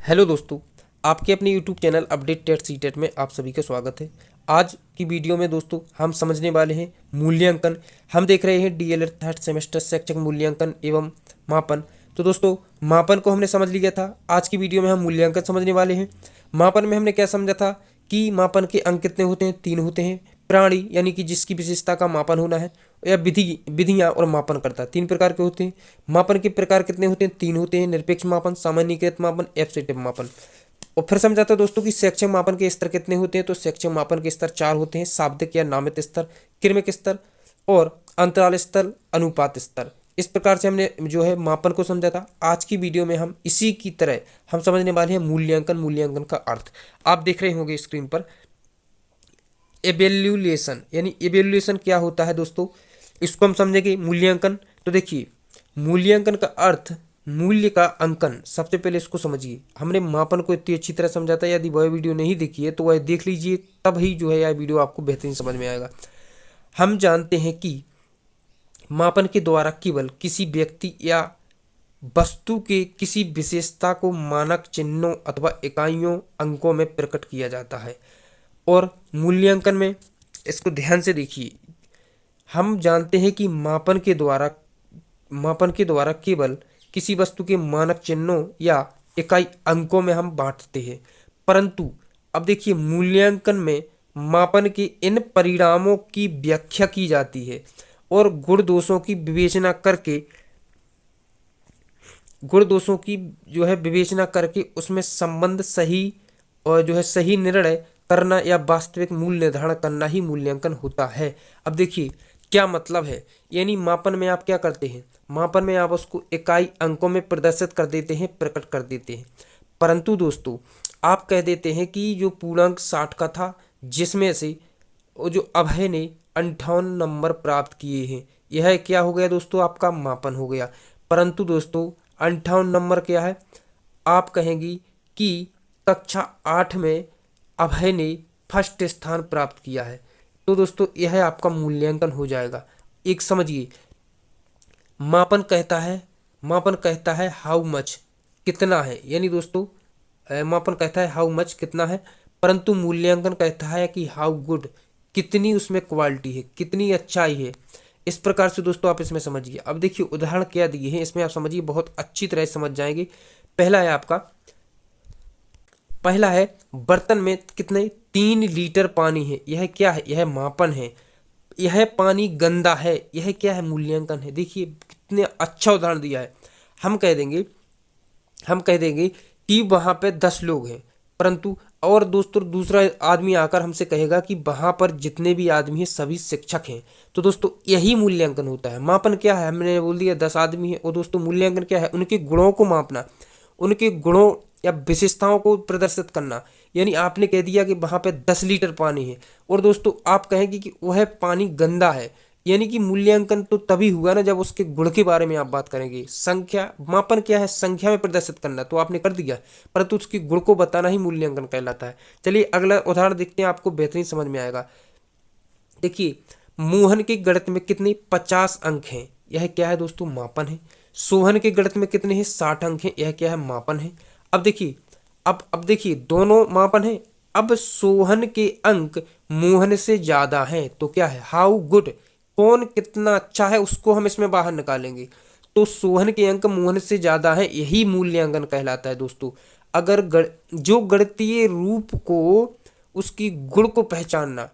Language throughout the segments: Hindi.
हेलो दोस्तों, आपके अपने YouTube channel update TET CTET में आप सभी का स्वागत है। आज की वीडियो में दोस्तों हम समझने वाले हैं मूल्यांकन। हम देख रहे हैं डीएलएड थर्ड सेमेस्टर शैक्षिक मूल्यांकन एवं मापन। तो दोस्तों मापन को हमने समझ लिया था। आज की वीडियो में हम मूल्यांकन समझने वाले हैं। मापन में हमने क्या समझा था कि मापन के अंक कितने होते हैं, 3 होते हैं। प्राणी यानी कि जिसकी विशेषता का मापन होना है, या विधियां और मापनकर्ता 3 प्रकार के होते हैं। मापन के प्रकार कितने होते हैं, 3 होते हैं। निरपेक्ष मापन, सामान्यीकृत मापन, एब्सोल्यूटिव मापन। और फिर समझाता दोस्तों कि शैक्षिक मापन के स्तर कितने होते हैं। तो शैक्षिक मापन के स्तर 4 होते हैं। शाब्दिक या नामित स्तर, क्रमिक स्तर और अंतराल स्तर, अनुपात स्तर। इस प्रकार से हमने जो है मापन को समझा था। आज की वीडियो में हम इसी की तरह हम समझने वाले हैं मूल्यांकन। मूल्यांकन का अर्थ आप देख रहे होंगे स्क्रीन पर। एवेल्यूएशन यानी एवेल्यूएशन क्या होता है दोस्तों, इसको हम समझेंगे। मूल्यांकन, तो देखिए मूल्यांकन का अर्थ मूल्य का अंकन। सबसे पहले इसको समझिए। हमने मापन को इतनी अच्छी तरह समझाता है, यदि वह वीडियो नहीं देखी है तो वह देख लीजिए, तब ही जो है यह वीडियो आपको बेहतरीन समझ में आएगा। हम जानते हैं कि मापन के द्वारा केवल किसी व्यक्ति या वस्तु के किसी विशेषता को मानक चिन्हों अथवा इकाइयों, अंकों में प्रकट किया जाता है। और मूल्यांकन में इसको ध्यान से देखिए। हम जानते हैं कि मापन के द्वारा केवल किसी वस्तु के मानक चिन्हों या इकाई अंकों में हम बांटते हैं, परंतु अब देखिए मूल्यांकन में मापन के इन परिणामों की व्याख्या की जाती है और गुण दोषों की जो है विवेचना करके उसमें संबंध सही और जो है सही निर्णय करना या वास्तविक मूल्य निर्धारण करना ही मूल्यांकन होता है। अब देखिए क्या मतलब है। यानी मापन में आप क्या करते हैं, मापन में आप उसको इकाई अंकों में प्रदर्शित कर देते हैं, प्रकट कर देते हैं। परंतु दोस्तों आप कह देते हैं कि जो पूर्णांक 60 का था, जिसमें से वो जो अभय ने 58 नंबर प्राप्त किए हैं, यह क्या हो गया दोस्तों, आपका मापन हो गया। परंतु दोस्तों 58 नंबर क्या है, आप कहेंगी कि कक्षा 8 में अभय ने फर्स्ट स्थान प्राप्त किया है, तो दोस्तों यह आपका मूल्यांकन हो जाएगा। एक समझिए, मापन कहता है हाउ मच, कितना है। यानी दोस्तों मापन कहता है हाउ मच, कितना है, परंतु मूल्यांकन कहता है कि हाउ गुड, कितनी उसमें क्वालिटी है, कितनी अच्छाई है। इस प्रकार से दोस्तों आप इसमें समझिए। अब देखिए उदाहरण क्या दिए हैं, इसमें आप समझिए, बहुत अच्छी तरह समझ जाएंगे। पहला है बर्तन में कितने 3 लीटर पानी है। यह क्या है, यह मापन है। यह पानी गंदा है, यह क्या है, मूल्यांकन है। देखिए कितने अच्छा उदाहरण दिया है। हम कह देंगे कि वहां पे 10 लोग हैं, परंतु और दोस्तों दूसरा आदमी आकर हमसे कहेगा कि वहां पर जितने भी आदमी हैं सभी शिक्षक हैं। तो दोस्तों यही मूल्यांकन होता है। मापन क्या है, हमने बोल दिया 10 आदमी है, और दोस्तों मूल्यांकन क्या है, उनके गुणों को मापना, उनके गुणों या विशेषताओं को प्रदर्शित करना। यानी आपने कह दिया कि वहां पे 10 लीटर पानी है, और दोस्तों आप कहेंगे कि वह पानी गंदा है, यानी कि मूल्यांकन तो तभी हुआ ना जब उसके गुण के बारे में आप बात करेंगे। संख्या, मापन क्या है, संख्या में प्रदर्शित करना, तो आपने कर दिया, परंतु उसके गुण को बताना ही मूल्यांकन कहलाता है। चलिए अगला उदाहरण देखते हैं, आपको बेहतरीन समझ में आएगा। देखिए मोहन के गणित में कितने 50 अंक हैं, यह क्या है दोस्तों, मापन है। सोहन के गणित में कितने हैं, 60 अंक हैं, यह क्या है, मापन है। अब देखिए दोनों मापन है। अब सोहन के अंक मोहन से ज्यादा हैं, तो क्या है, हाउ गुड, कौन कितना अच्छा है उसको हम इसमें बाहर निकालेंगे। तो सोहन के अंक मोहन से ज्यादा है, यही मूल्यांकन कहलाता है दोस्तों। जो गणितीय रूप को, उसकी गुण को पहचानना,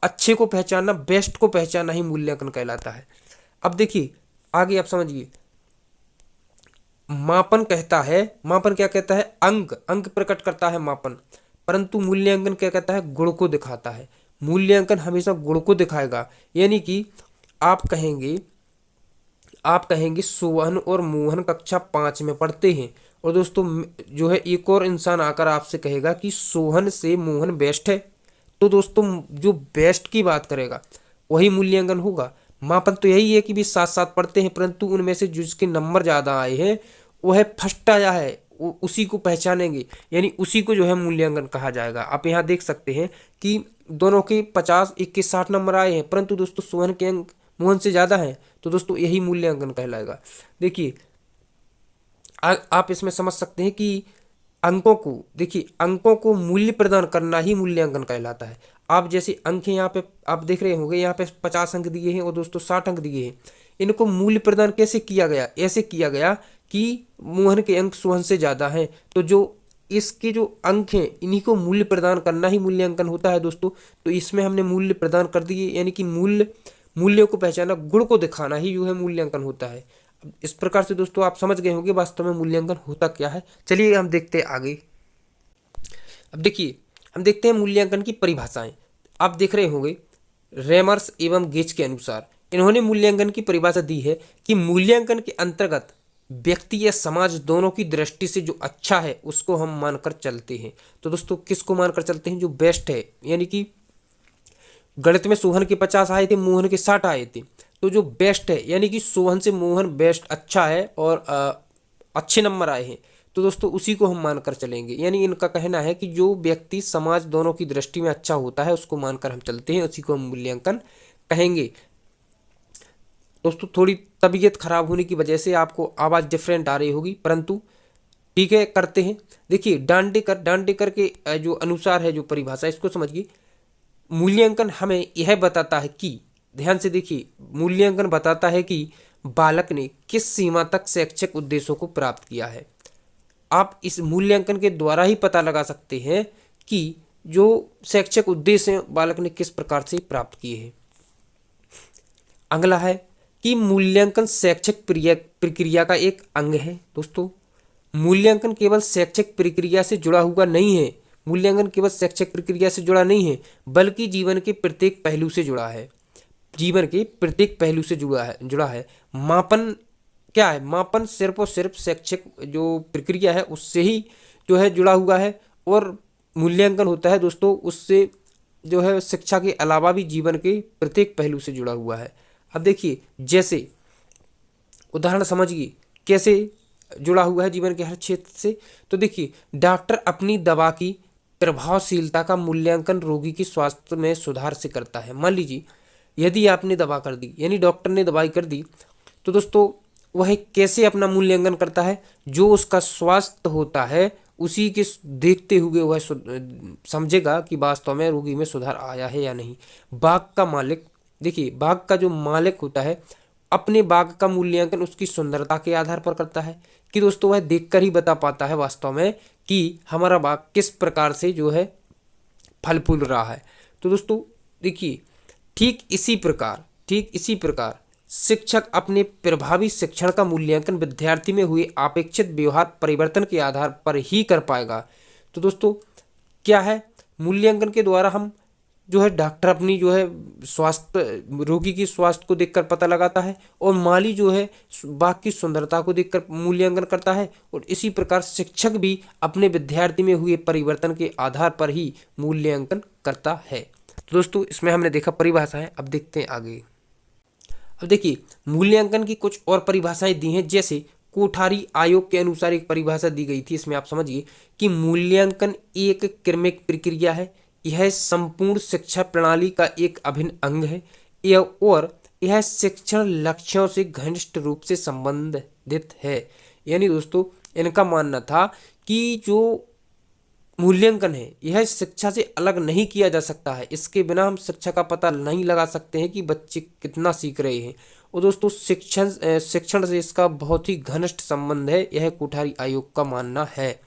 अच्छे को पहचानना, बेस्ट को पहचानना ही मूल्यांकन कहलाता है। अब देखिए आगे आप समझिए। मापन क्या कहता है, अंक प्रकट करता है मापन, परंतु मूल्यांकन क्या कहता है, गुण को दिखाता है। मूल्यांकन हमेशा गुण को दिखाएगा। यानी कि आप कहेंगे सोहन और मोहन कक्षा 5 में पढ़ते हैं, और दोस्तों जो है एक और इंसान आकर आपसे कहेगा कि सोहन से मोहन बेस्ट है, तो दोस्तों जो बेस्ट की बात करेगा वही मूल्यांकन होगा। मापन तो यही है कि भी साथ साथ पढ़ते हैं, परंतु उनमें से जिसके नंबर ज़्यादा आए हैं वह फर्स्ट आया है, उसी को पहचानेंगे, यानी उसी को जो है मूल्यांकन कहा जाएगा। आप यहाँ देख सकते हैं कि दोनों के 50, एक के 60 नंबर आए हैं, परंतु दोस्तों सोहन के अंक मोहन से ज़्यादा हैं, तो दोस्तों यही मूल्यांकन कहलाएगा। देखिए आप इसमें समझ सकते हैं कि अंकों को, देखिए अंकों को मूल्य प्रदान करना ही मूल्यांकन कहलाता है। आप जैसे अंक हैं यहाँ पे आप देख रहे होंगे, यहाँ पे 50 अंक दिए हैं और दोस्तों 60 अंक दिए हैं। इनको मूल्य प्रदान कैसे किया गया? ऐसे किया गया कि मोहन के अंक सोहन से ज्यादा हैं, तो जो इसके जो अंक हैं इन्हीं को मूल्य प्रदान करना ही मूल्यांकन होता है दोस्तों। तो इसमें हमने मूल्य प्रदान कर दिए, यानी कि मूल्यों को पहचाना, गुण को दिखाना ही जो है मूल्यांकन होता है। इस प्रकार से दोस्तों आप समझ गए होंगे वास्तव में मूल्यांकन होता क्या है। चलिए हम देखते हैं आगे। अब देखिए हम देखते हैं मूल्यांकन की परिभाषाएं। आप देख रहे होंगे रेमर्स एवं गेज के अनुसार इन्होंने मूल्यांकन की परिभाषा दी है कि मूल्यांकन के अंतर्गत व्यक्ति या समाज दोनों की दृष्टि से जो अच्छा है उसको हम मानकर चलते हैं। तो दोस्तों किसको मानकर चलते हैं? जो बेस्ट है, यानी कि गणित में सोहन के 50 आए थे, मोहन के 60 आए थे, तो जो बेस्ट है यानी कि सोहन से मोहन बेस्ट अच्छा है और अच्छे नंबर आए हैं, तो दोस्तों उसी को हम मानकर चलेंगे। यानी इनका कहना है कि जो व्यक्ति समाज दोनों की दृष्टि में अच्छा होता है उसको मानकर हम चलते हैं, उसी को हम मूल्यांकन कहेंगे। दोस्तों थोड़ी तबीयत खराब होने की वजह से आपको आवाज़ डिफरेंट आ रही होगी, परंतु ठीक है करते हैं। देखिए डांडेकर के जो अनुसार है जो परिभाषा, इसको समझिए। मूल्यांकन हमें यह बताता है कि, ध्यान से देखिए, मूल्यांकन बताता है कि बालक ने किस सीमा तक शैक्षिक उद्देश्यों को प्राप्त किया है। आप इस मूल्यांकन के द्वारा ही पता लगा सकते हैं कि जो शैक्षिक उद्देश्य हैं बालक ने किस प्रकार से प्राप्त किए हैं। अगला है कि मूल्यांकन शैक्षिक प्रक्रिया का एक अंग है। दोस्तों मूल्यांकन केवल शैक्षिक प्रक्रिया से जुड़ा हुआ नहीं है, मूल्यांकन केवल शैक्षिक प्रक्रिया से जुड़ा नहीं है बल्कि जीवन के प्रत्येक पहलू से जुड़ा है। जीवन के प्रत्येक पहलू से जुड़ा है। मापन क्या है? मापन सिर्फ और सिर्फ शैक्षिक जो प्रक्रिया है उससे ही जो है जुड़ा हुआ है, और मूल्यांकन होता है दोस्तों उससे जो है शिक्षा के अलावा भी जीवन के प्रत्येक पहलू से जुड़ा हुआ है। अब देखिए जैसे उदाहरण समझिए कैसे जुड़ा हुआ है जीवन के हर क्षेत्र से। तो देखिए डॉक्टर अपनी दवा की प्रभावशीलता का मूल्यांकन रोगी की स्वास्थ्य में सुधार से करता है। मान लीजिए यदि आपने दवा कर दी, यानी डॉक्टर ने दवाई कर दी, तो दोस्तों वह कैसे अपना मूल्यांकन करता है? जो उसका स्वास्थ्य होता है उसी के देखते हुए वह समझेगा कि वास्तव में रोगी में सुधार आया है या नहीं। बाग का मालिक, देखिए बाग का जो मालिक होता है अपने बाग का मूल्यांकन उसकी सुंदरता के आधार पर करता है, कि दोस्तों वह देखकर ही बता पाता है वास्तव में कि हमारा बाग किस प्रकार से जो है फल फूल रहा है। तो दोस्तों देखिए ठीक इसी प्रकार शिक्षक अपने प्रभावी शिक्षण का मूल्यांकन विद्यार्थी में हुए अपेक्षित व्यवहार परिवर्तन के आधार पर ही कर पाएगा। तो दोस्तों क्या है? मूल्यांकन के द्वारा हम जो है डॉक्टर अपनी जो है स्वास्थ्य, रोगी की स्वास्थ्य को देखकर पता लगाता है, और माली जो है बाग की सुंदरता को देखकर मूल्यांकन करता है, और इसी प्रकार शिक्षक भी अपने विद्यार्थी में हुए परिवर्तन के आधार पर ही मूल्यांकन करता है। तो दोस्तों इसमें हमने देखा परिभाषाएं, अब देखते हैं आगे। अब देखिए मूल्यांकन की कुछ और परिभाषाएं दी हैं, जैसे कोठारी आयोग के अनुसार एक परिभाषा दी गई थी। इसमें आप समझिए कि मूल्यांकन एक क्रमिक प्रक्रिया है, यह संपूर्ण शिक्षा प्रणाली का एक अभिन्न अंग है, और यह शिक्षण लक्ष्यों से घनिष्ठ रूप से संबंधित है। यानी दोस्तों इनका मानना था कि जो मूल्यांकन है यह शिक्षा से अलग नहीं किया जा सकता है, इसके बिना हम शिक्षा का पता नहीं लगा सकते हैं कि बच्चे कितना सीख रहे हैं। और दोस्तों शिक्षण से इसका बहुत ही घनिष्ठ संबंध है, यह कोठारी आयोग का मानना है।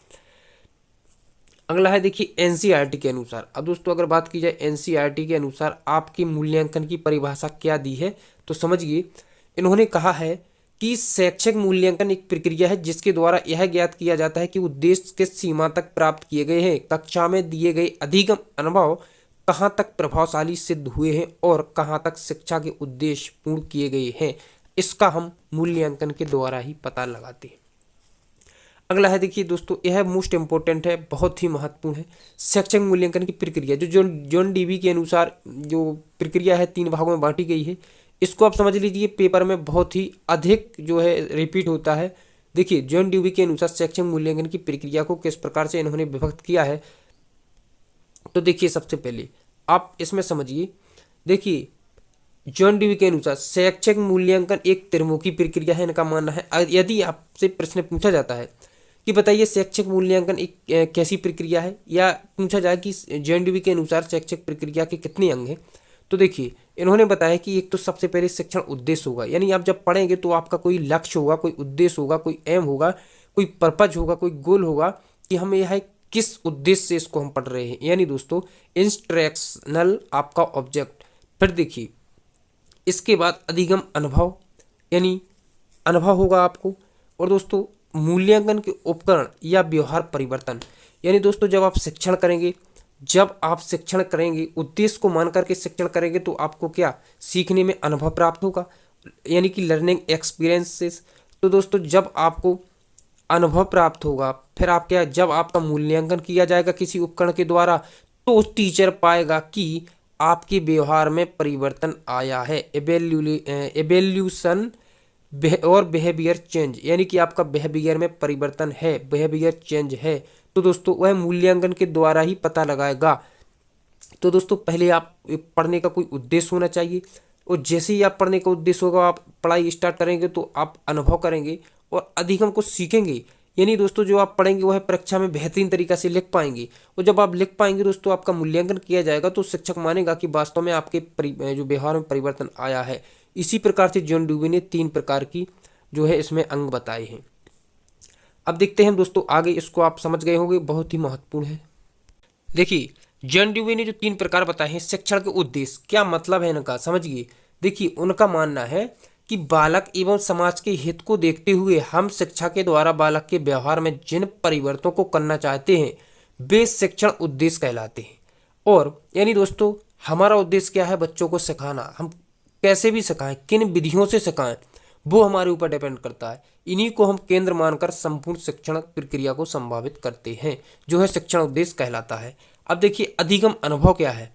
अगला है देखिए एनसीईआरटी के अनुसार। अब दोस्तों अगर बात की जाए एनसीईआरटी के अनुसार आपकी मूल्यांकन की परिभाषा क्या दी है, तो समझिए इन्होंने कहा है कि शैक्षिक मूल्यांकन एक प्रक्रिया है जिसके द्वारा यह ज्ञात किया जाता है कि उद्देश्य किस सीमा तक प्राप्त किए गए हैं, कक्षा में दिए गए अधिगम अनुभव कहाँ तक प्रभावशाली सिद्ध हुए हैं, और कहाँ तक शिक्षा के उद्देश्य पूर्ण किए गए हैं। इसका हम मूल्यांकन के द्वारा ही पता लगाते हैं। अगला है देखिए दोस्तों, यह मोस्ट इंपॉर्टेंट है, बहुत ही महत्वपूर्ण है। शैक्षिक मूल्यांकन की प्रक्रिया जो जॉन डीवी के अनुसार जो प्रक्रिया है 3 भागों में बांटी गई है, इसको आप समझ लीजिए पेपर में बहुत ही अधिक जो है रिपीट होता है। देखिए जॉन डीवी के अनुसार शैक्षिक मूल्यांकन की प्रक्रिया को किस प्रकार से इन्होंने विभक्त किया है। तो देखिए सबसे पहले आप इसमें समझिए, देखिए जॉन डीवी के अनुसार शैक्षिक मूल्यांकन एक त्रिमुखी प्रक्रिया है, इनका मानना है। यदि आपसे प्रश्न पूछा जाता है कि बताइए शैक्षिक मूल्यांकन एक कैसी प्रक्रिया है, या पूछा जाए कि जेएनडीबी के अनुसार शैक्षिक प्रक्रिया के कितने अंग हैं। तो देखिए इन्होंने बताया कि एक तो सबसे पहले शिक्षण उद्देश्य होगा, यानी आप जब पढ़ेंगे तो आपका कोई लक्ष्य होगा, कोई उद्देश्य होगा, कोई एम होगा, कोई पर्पज होगा, कोई गोल होगा कि हम यह किस उद्देश्य से इसको हम पढ़ रहे हैं, यानी दोस्तों इंस्ट्रक्शनल आपका ऑब्जेक्ट। फिर देखिए इसके बाद अधिगम अनुभव, यानी अनुभव होगा आपको। और दोस्तों मूल्यांकन के उपकरण या व्यवहार परिवर्तन, यानी दोस्तों जब आप शिक्षण करेंगे उद्देश्य को मान करके शिक्षण करेंगे तो आपको क्या सीखने में अनुभव प्राप्त होगा, यानी कि लर्निंग एक्सपीरियंसेस। तो दोस्तों जब आपको अनुभव प्राप्त होगा, फिर आप क्या, जब आपका मूल्यांकन किया जाएगा किसी उपकरण के द्वारा तो टीचर पाएगा कि आपके व्यवहार में परिवर्तन आया है, एवेल्यूशन और बिहेवियर चेंज, यानी कि आपका बिहेवियर में परिवर्तन है, बिहेवियर चेंज है। तो दोस्तों वह मूल्यांकन के द्वारा ही पता लगाएगा। तो दोस्तों पहले आप पढ़ने का कोई उद्देश्य होना चाहिए, और जैसे ही आप पढ़ने का उद्देश्य होगा आप पढ़ाई स्टार्ट करेंगे तो आप अनुभव करेंगे और अधिगम को सीखेंगे, यानी दोस्तों जो आप पढ़ेंगे वह परीक्षा में बेहतरीन तरीका से लिख पाएंगे। और जब आप लिख पाएंगे दोस्तों आपका मूल्यांकन किया जाएगा तो शिक्षक मानेगा कि वास्तव में आपके जो व्यवहार में परिवर्तन आया है। इसी प्रकार से जॉन ड्यूवी ने 3 प्रकार की जो है इसमें अंग बताए हैं। अब देखते हैं दोस्तों आगे, इसको आप समझ गए होंगे, बहुत ही महत्वपूर्ण है। देखिए जॉन ड्यूवी ने जो 3 प्रकार बताए हैं शिक्षण के उद्देश्य, क्या मतलब है इनका समझिए। देखिए उनका मानना है कि बालक एवं समाज के हित को देखते हुए हम शिक्षा के द्वारा बालक के व्यवहार में जिन परिवर्तनों को करना चाहते हैं वे शिक्षण उद्देश्य कहलाते हैं। और यानी दोस्तों हमारा उद्देश्य क्या है, बच्चों को सिखाना, हम कैसे भी सिखाएं, किन विधियों से सिखाएं वो हमारे ऊपर डिपेंड करता है। इन्हीं को हम केंद्र मानकर संपूर्ण शिक्षण प्रक्रिया को संभावित करते हैं, जो है शिक्षण उद्देश्य कहलाता है। अब देखिए अधिगम अनुभव क्या है।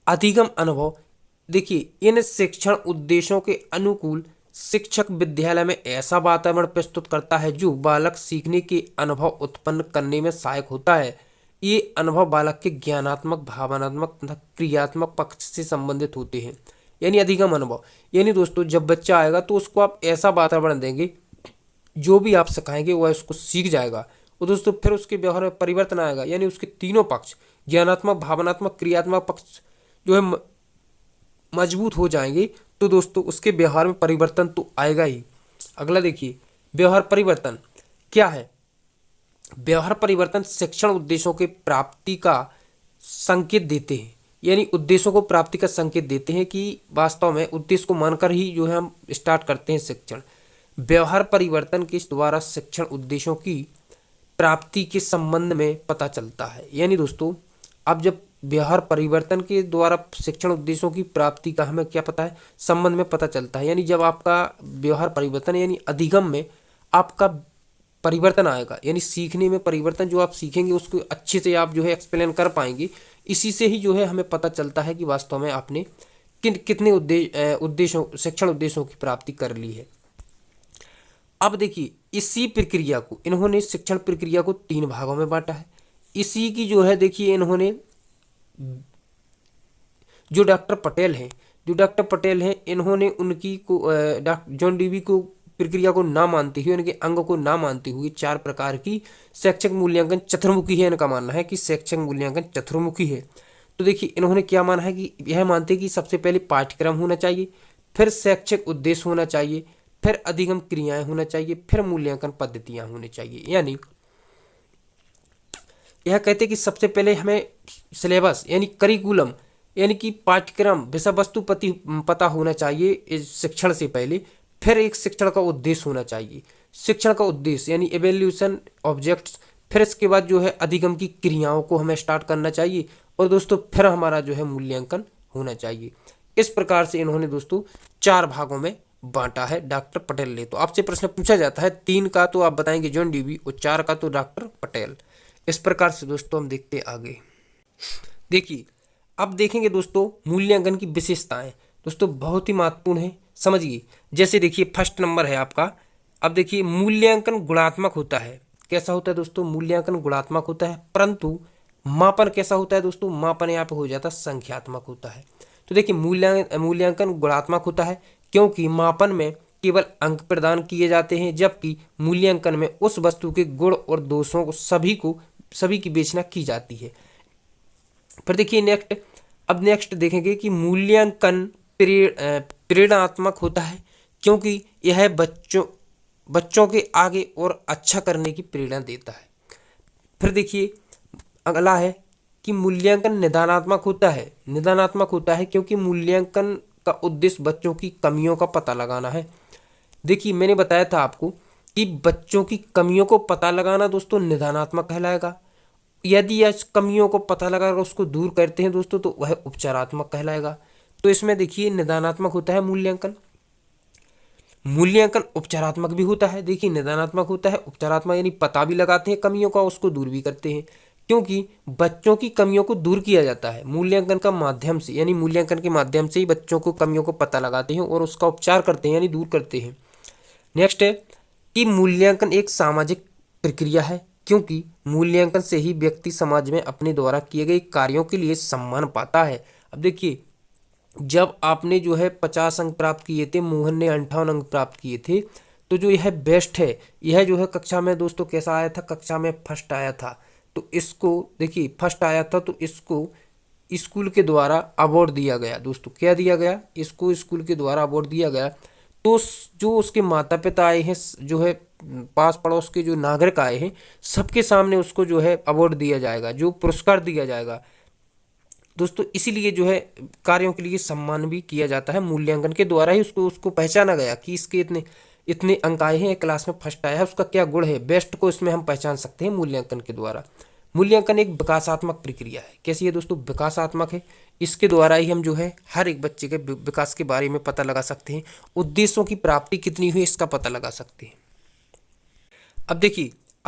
अधिगम अनुभव देखिए इन शिक्षण उद्देश्यों के अनुकूल शिक्षक विद्यालय में ऐसा वातावरण प्रस्तुत करता है जो बालक सीखने के अनुभव उत्पन्न करने में सहायक होता है। ये अनुभव बालक के ज्ञानात्मक, भावनात्मक तथा क्रियात्मक पक्ष से संबंधित होते हैं। यानी अधिगम अनुभव, यानी दोस्तों जब बच्चा आएगा तो उसको आप ऐसा वातावरण देंगे जो भी आप सिखाएंगे वह उसको सीख जाएगा, और दोस्तों फिर उसके व्यवहार में परिवर्तन आएगा, यानी उसके तीनों पक्ष ज्ञानात्मक, भावनात्मक, क्रियात्मक पक्ष जो है मजबूत हो जाएंगे। तो दोस्तों उसके व्यवहार में परिवर्तन तो आएगा ही। अगला देखिए व्यवहार परिवर्तन क्या है। व्यवहार परिवर्तन शिक्षण उद्देश्यों के प्राप्ति का संकेत देते हैं, यानी उद्देश्यों को प्राप्ति का संकेत देते हैं कि वास्तव में उद्देश्य को मानकर ही जो है हम स्टार्ट करते हैं शिक्षण। व्यवहार परिवर्तन के द्वारा शिक्षण उद्देश्यों की प्राप्ति के संबंध में पता चलता है, यानी दोस्तों अब जब व्यवहार परिवर्तन के द्वारा शिक्षण उद्देश्यों की प्राप्ति का हमें क्या पता है, संबंध में पता चलता है। यानी जब आपका व्यवहार परिवर्तन यानी अधिगम में आपका परिवर्तन आएगा, यानी सीखने में परिवर्तन, जो आप सीखेंगे उसको अच्छे से आप जो है एक्सप्लेन कर पाएंगे। इसी से ही जो है हमें पता चलता है कि वास्तव में आपने कितने उद्देश्यों शिक्षण उद्देश्यों की प्राप्ति कर ली है। अब देखिए इसी प्रक्रिया को इन्होंने शिक्षण प्रक्रिया को 3 भागों में बांटा है। इसी की जो है देखिए इन्होंने जो डॉक्टर पटेल हैं इन्होंने उनकी को जॉन ड्यूवी को प्रक्रिया को ना मानते हुए, उनके अंग को ना मानते हुए 4 प्रकार की शैक्षिक मूल्यांकन चतुर्मुखी है। इनका मानना है कि शैक्षिक मूल्यांकन चतुर्मुखी है। तो देखिए इन्होंने क्या माना है कि यह मानते हैं कि सबसे पहले पाठ्यक्रम होना चाहिए, फिर शैक्षिक उद्देश्य होना चाहिए, फिर अधिगम क्रियाएं होना चाहिए, फिर मूल्यांकन पद्धतियां होनी चाहिए। यानी यह कहते हैं कि सबसे पहले हमें सिलेबस यानी करिकुलम यानी कि पाठ्यक्रम विषय वस्तु पता होना चाहिए इस शिक्षण से पहले। फिर एक शिक्षण का उद्देश्य होना चाहिए, शिक्षण का उद्देश्य यानी इवैल्यूएशन ऑब्जेक्ट्स। फिर इसके बाद जो है अधिगम की क्रियाओं को हमें स्टार्ट करना चाहिए, और दोस्तों फिर हमारा जो है मूल्यांकन होना चाहिए। इस प्रकार से इन्होंने दोस्तों 4 भागों में बांटा है डॉक्टर पटेल ने। तो आपसे प्रश्न पूछा जाता है 3 का तो आप बताएंगे जॉन ड्यूवी और 4 का तो डॉक्टर पटेल। इस प्रकार से दोस्तों हम देखते आगे। देखिए अब देखेंगे दोस्तों मूल्यांकन की विशेषताएं, दोस्तों बहुत ही महत्वपूर्ण है, समझिए। जैसे देखिए फर्स्ट नंबर है आपका। अब देखिए मूल्यांकन गुणात्मक होता है। कैसा होता है दोस्तों, मूल्यांकन गुणात्मक होता है, परंतु मापन कैसा होता है दोस्तों, मापन यहाँ पे हो जाता है संख्यात्मक होता है। तो देखिए मूल्यांकन गुणात्मक होता है क्योंकि मापन में केवल अंक प्रदान किए जाते हैं, जबकि मूल्यांकन में उस वस्तु के गुण और दोषों को सभी की विवेचना की जाती है। फिर देखिए नेक्स्ट देखेंगे कि मूल्यांकन प्रेरणात्मक होता है, क्योंकि यह बच्चों के आगे और अच्छा करने की प्रेरणा देता है। फिर देखिए अगला है कि मूल्यांकन निदानात्मक होता है क्योंकि मूल्यांकन का उद्देश्य बच्चों की कमियों का पता लगाना है। देखिए मैंने बताया था आपको कि बच्चों की कमियों को पता लगाना दोस्तों निदानात्मक कहलाएगा। यदि इस कमियों को पता लगाकर उसको दूर करते हैं दोस्तों तो वह उपचारात्मक कहलाएगा। तो इसमें देखिए निदानात्मक होता है मूल्यांकन उपचारात्मक भी होता है। देखिए निदानात्मक होता है, उपचारात्मक यानी पता भी लगाते हैं कमियों का, उसको दूर भी करते हैं, क्योंकि बच्चों की कमियों को दूर किया जाता है मूल्यांकन का माध्यम से, यानी मूल्यांकन के माध्यम से ही बच्चों को कमियों को पता लगाते हैं और उसका उपचार करते हैं यानी दूर करते हैं। नेक्स्ट है कि मूल्यांकन एक सामाजिक प्रक्रिया है, क्योंकि मूल्यांकन से ही व्यक्ति समाज में अपने द्वारा किए गए कार्यों के लिए सम्मान पाता है। अब देखिए जब आपने जो है 50 अंक प्राप्त किए थे, मोहन ने 58 अंक प्राप्त किए थे, तो जो यह बेस्ट है, यह जो है कक्षा में दोस्तों कैसा आया था, कक्षा में फर्स्ट आया था। तो इसको देखिए फर्स्ट आया था तो इसको स्कूल के द्वारा अवार्ड दिया गया दोस्तों। क्या दिया गया, इसको स्कूल के द्वारा अवार्ड दिया गया। तो जो उसके माता पिता आए हैं, जो है पास पड़ोस के जो नागरिक आए हैं, सबके सामने उसको जो है अवार्ड दिया जाएगा, जो पुरस्कार दिया जाएगा दोस्तों। इसीलिए जो है कार्यों के लिए सम्मान भी किया जाता है, मूल्यांकन के द्वारा ही उसको पहचाना गया कि इसके इतने अंक आए हैं, क्लास में फर्स्ट आया है, उसका क्या गुण है, बेस्ट को इसमें हम पहचान सकते हैं मूल्यांकन के द्वारा। मूल्यांकन एक विकासात्मक प्रक्रिया है। कैसी है दोस्तों, विकासात्मक है। इसके द्वारा ही हम जो है हर एक बच्चे के विकास के बारे में पता लगा सकते हैं, उद्देश्यों की प्राप्ति कितनी हुई इसका पता लगा सकते हैं। अब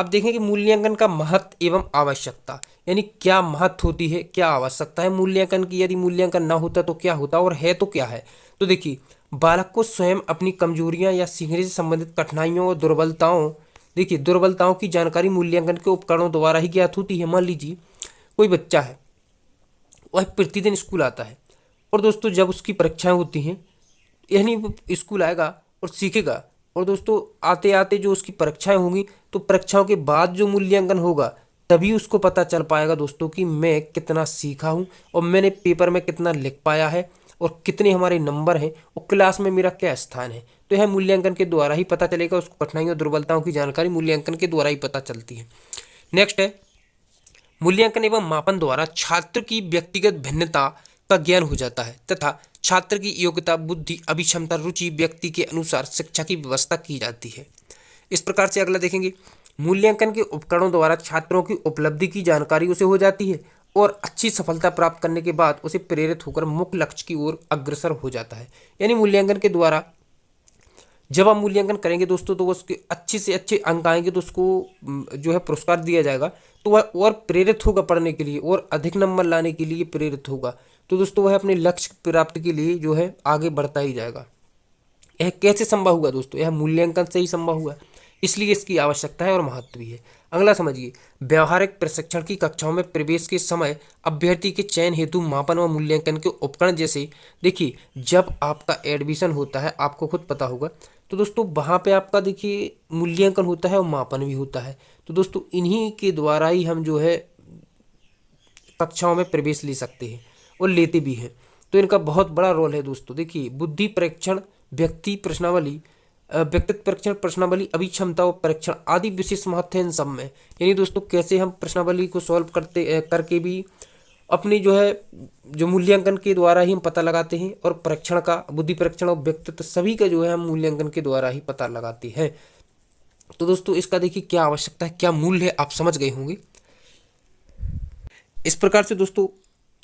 देखें कि मूल्यांकन का महत्व एवं आवश्यकता, यानी क्या महत्व होती है, क्या आवश्यकता है मूल्यांकन की, यदि मूल्यांकन ना होता तो क्या होता और है तो क्या है। तो देखिए बालक को स्वयं अपनी कमजोरियां या सीखने से संबंधित कठिनाइयों और दुर्बलताओं की जानकारी मूल्यांकन के उपकरणों द्वारा ही ज्ञात होती है। मान लीजिए कोई बच्चा है, वह प्रतिदिन स्कूल आता है और दोस्तों जब उसकी परीक्षाएं होती हैं, यानी स्कूल आएगा और सीखेगा, और दोस्तों आते आते जो उसकी परीक्षाएं होंगी तो परीक्षाओं के बाद जो मूल्यांकन होगा तभी उसको पता चल पाएगा दोस्तों कि मैं कितना सीखा हूं और मैंने पेपर में कितना लिख पाया है और कितने हमारे नंबर हैं और क्लास में मेरा क्या स्थान है। तो यह मूल्यांकन के द्वारा ही पता चलेगा, उसको कठिनाइयों और दुर्बलताओं की जानकारी मूल्यांकन के द्वारा ही पता चलती है। नेक्स्ट है मूल्यांकन एवं मापन द्वारा छात्र की व्यक्तिगत भिन्नता का ज्ञान हो जाता है तथा छात्र की योग्यता, बुद्धि, अभिक्षमता, रुचि, व्यक्ति के अनुसार शिक्षा की व्यवस्था की जाती है। इस प्रकार से अगला देखेंगे, मूल्यांकन के उपकरणों द्वारा छात्रों की उपलब्धि की जानकारी उसे हो जाती है और अच्छी सफलता प्राप्त करने के बाद उसे प्रेरित होकर मुख्य लक्ष्य की ओर अग्रसर हो जाता है। यानी मूल्यांकन के द्वारा जब आप मूल्यांकन करेंगे दोस्तों तो उसके अच्छे से अच्छे अंक आएंगे तो उसको जो है पुरस्कार दिया जाएगा, तो वह और प्रेरित होगा पढ़ने के लिए और अधिक नंबर लाने के लिए प्रेरित होगा। तो दोस्तों वह अपने लक्ष्य प्राप्ति के लिए जो है आगे बढ़ता ही जाएगा। यह कैसे संभव हुआ दोस्तों, यह मूल्यांकन से ही संभव हुआ, इसलिए इसकी आवश्यकता है और महत्व भी है। अगला समझिए, व्यावहारिक प्रशिक्षण की कक्षाओं में प्रवेश के समय अभ्यर्थी के चयन हेतु मापन व मूल्यांकन के उपकरण जैसे, देखिए जब आपका एडमिशन होता है आपको खुद पता होगा तो दोस्तों वहाँ पे आपका देखिए मूल्यांकन होता है और मापन भी होता है। तो दोस्तों इन्हीं के द्वारा ही हम जो है कक्षाओं में प्रवेश ले सकते हैं और लेते भी हैं। तो इनका बहुत बड़ा रोल है दोस्तों। देखिए बुद्धि परीक्षण, व्यक्तित्व परीक्षण, प्रश्नावली, अभिक्षमता और परीक्षण आदि विशेष महत्व है इन सब में। यानी दोस्तों कैसे हम प्रश्नावली को सॉल्व करके भी अपनी जो है जो मूल्यांकन के द्वारा ही हम पता लगाते हैं, और परीक्षण का, बुद्धि परीक्षण और व्यक्तित्व सभी का जो है हम मूल्यांकन के द्वारा ही पता लगाते हैं। तो दोस्तों इसका देखिए क्या आवश्यकता है, क्या मूल्य है, आप समझ गए होंगे। इस प्रकार से दोस्तों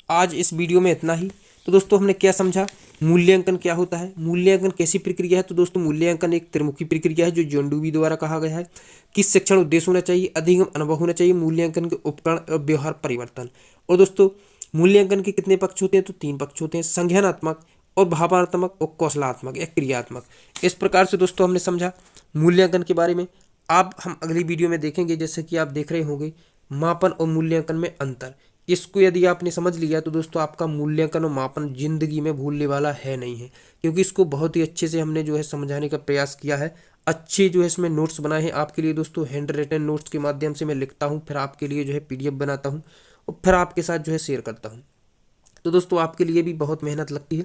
आज इस वीडियो में इतना ही। तो दोस्तों हमने क्या समझा, मूल्यांकन क्या होता है, मूल्यांकन कैसी प्रक्रिया है। तो दोस्तों मूल्यांकन एक त्रिमुखी प्रक्रिया है जो जॉन डूवी द्वारा कहा गया है। किस शिक्षण उद्देश्य होना चाहिए, अधिगम अनुभव होना चाहिए, मूल्यांकन के उपकरण और व्यवहार परिवर्तन। और दोस्तों मूल्यांकन के कितने पक्ष होते हैं, तो 3 पक्ष होते हैं, संज्ञानात्मक और भावात्मक और कौशलात्मक या क्रियात्मक। इस प्रकार से दोस्तों हमने समझा मूल्यांकन के बारे में। अब हम अगली वीडियो में देखेंगे, जैसे कि आप देख रहे होंगे, मापन और मूल्यांकन में अंतर, इसको यदि आपने समझ लिया तो दोस्तों आपका मूल्यांकन और मापन जिंदगी में भूलने वाला है नहीं है, क्योंकि इसको बहुत ही अच्छे से हमने जो है समझाने का प्रयास किया है। अच्छे जो है इसमें नोट्स बनाए हैं आपके लिए दोस्तों, हैंड रिटन नोट्स के माध्यम से मैं लिखता हूँ, फिर आपके लिए जो है पीडीएफ बनाता हूँ और फिर आपके साथ जो है शेयर करता हूँ। तो दोस्तों आपके लिए भी बहुत मेहनत लगती है।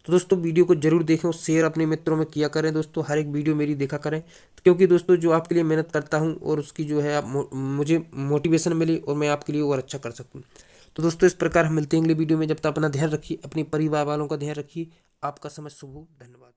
तो दोस्तों वीडियो को जरूर देखें और शेयर अपने मित्रों में किया करें दोस्तों, हर एक वीडियो मेरी देखा करें, क्योंकि दोस्तों जो आपके लिए मेहनत करता हूं और उसकी जो है मुझे मोटिवेशन मिली और मैं आपके लिए और अच्छा कर सकूं। तो दोस्तों इस प्रकार हम मिलते हैं अगले वीडियो में, जब तक अपना ध्यान रखिए, अपने परिवार वालों का ध्यान रखिए। आपका समय शुभ हो, धन्यवाद।